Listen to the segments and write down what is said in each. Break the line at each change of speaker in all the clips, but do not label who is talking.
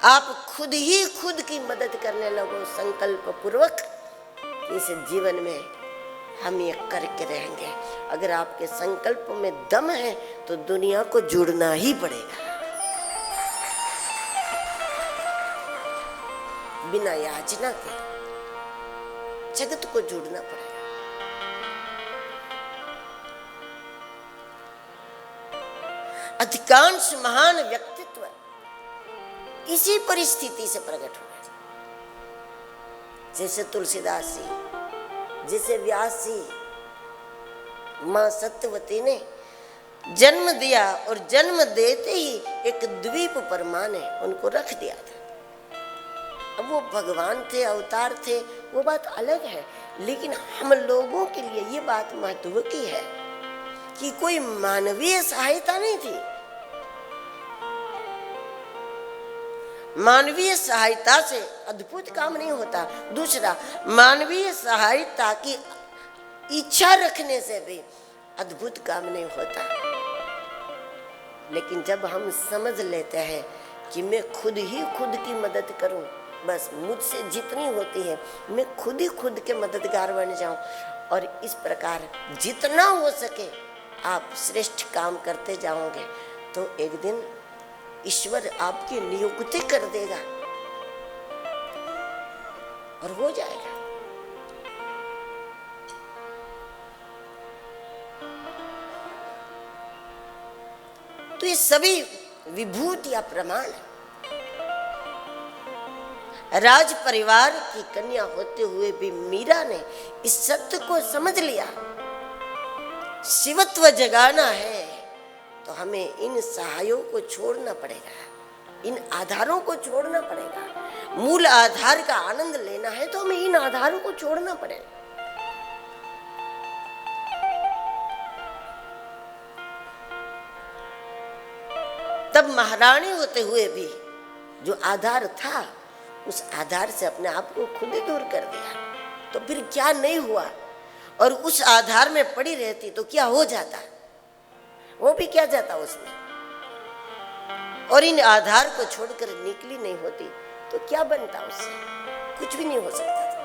आप खुद ही खुद की मदद करने लगो संकल्प पूर्वक। इस जीवन में हम ये करके रहेंगे। अगर आपके संकल्प में दम है तो दुनिया को जुड़ना ही पड़ेगा, बिना याचना के जगत को जुड़ना पड़ेगा। अधिकांश महान व्यक्तित्व इसी परिस्थिति से प्रकट हुए, जैसे तुलसीदास जी, जैसे व्यास जी। मां सत्यवती ने जन्म दिया और जन्म देते ही एक द्वीप पर मां ने उनको रख दिया था। अब वो भगवान थे, अवतार थे, वो बात अलग है, लेकिन हम लोगों के लिए ये बात महत्व की है कि कोई मानवीय सहायता नहीं थी। मानवीय सहायता से अद्भुत काम नहीं होता। दूसरा, मानवीय सहायता की इच्छा रखने से भी अद्भुत काम नहीं होता। लेकिन जब हम समझ लेते हैं कि मैं खुद ही खुद की मदद करूं, बस मुझसे जितनी होती है मैं खुद ही खुद के मददगार बन जाऊं, और इस प्रकार जितना हो सके आप श्रेष्ठ काम करते जाओगे, तो एक दिन ईश्वर आपकी नियुक्ति कर देगा और हो जाएगा। तो ये सभी विभूतियां प्रमाण है। राज परिवार की कन्या होते हुए भी मीरा ने इस सत्य को समझ लिया। शिवत्व जगाना है तो हमें इन सहायों को छोड़ना पड़ेगा, इन आधारों को छोड़ना पड़ेगा। मूल आधार का आनंद लेना है तो हमें इन आधारों को छोड़ना पड़ेगा। तब महारानी होते हुए भी जो आधार था, उस आधार से अपने आप को खुद ही दूर कर दिया, तो फिर क्या नहीं हुआ। और उस आधार में पड़ी रहती तो क्या हो जाता, वो भी क्या जाता उसमें। और इन आधार को छोड़कर निकली नहीं होती तो क्या बनता उससे, कुछ भी नहीं हो सकता था।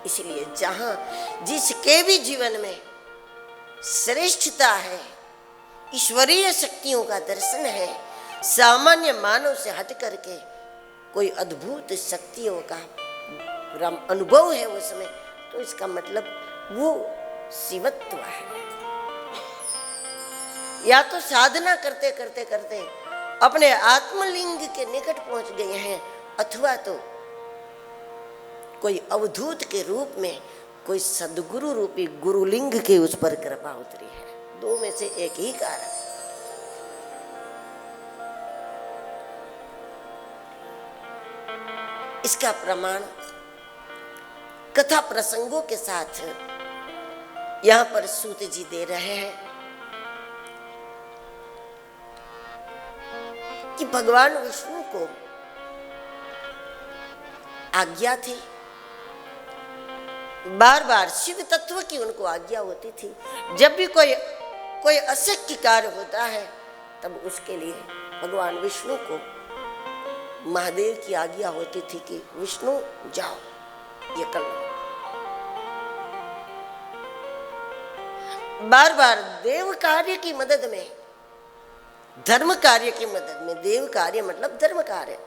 इसलिए जहां जिसके भी जीवन में श्रेष्ठता है, ईश्वरीय शक्तियों का दर्शन है, सामान्य मानव से हट करके कोई अद्भुत शक्तियों का अनुभव है उसमें, तो इसका मतलब वो शिवत्व है। या तो साधना करते करते करते अपने आत्मलिंग के निकट पहुंच गए हैं, अथवा तो कोई अवधूत के रूप में कोई सदगुरु रूपी गुरुलिंग के उस पर कृपा उतरी है। दो में से एक ही कारण। इसका प्रमाण कथा प्रसंगों के साथ यहां पर सूत जी दे रहे हैं कि भगवान विष्णु को आज्ञा थी, बार बार शिव तत्व की उनको आज्ञा होती थी। जब भी कोई अशक्य कार्य होता है तब उसके लिए भगवान विष्णु को महादेव की आज्ञा होती थी कि विष्णु जाओ ये कर लो। बार बार देव कार्य की मदद में, धर्म कार्य की मदद में, देव कार्य मतलब धर्म कार्य,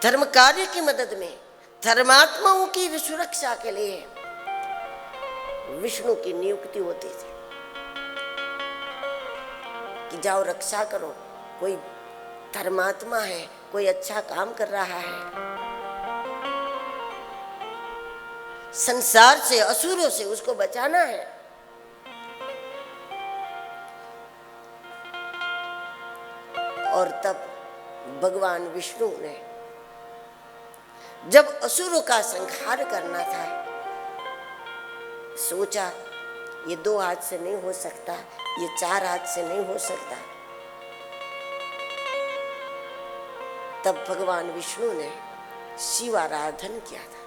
धर्म कार्य की मदद में, धर्मात्माओं की सुरक्षा के लिए विष्णु की नियुक्ति होती थी कि जाओ रक्षा करो। कोई धर्मात्मा है, कोई अच्छा काम कर रहा है, संसार से, असुरों से उसको बचाना है। और तब भगवान विष्णु ने जब असुरों का संहार करना था, सोचा ये 2 हाथ से नहीं हो सकता, ये 4 हाथ से नहीं हो सकता। तब भगवान विष्णु ने शिवाराधन किया था।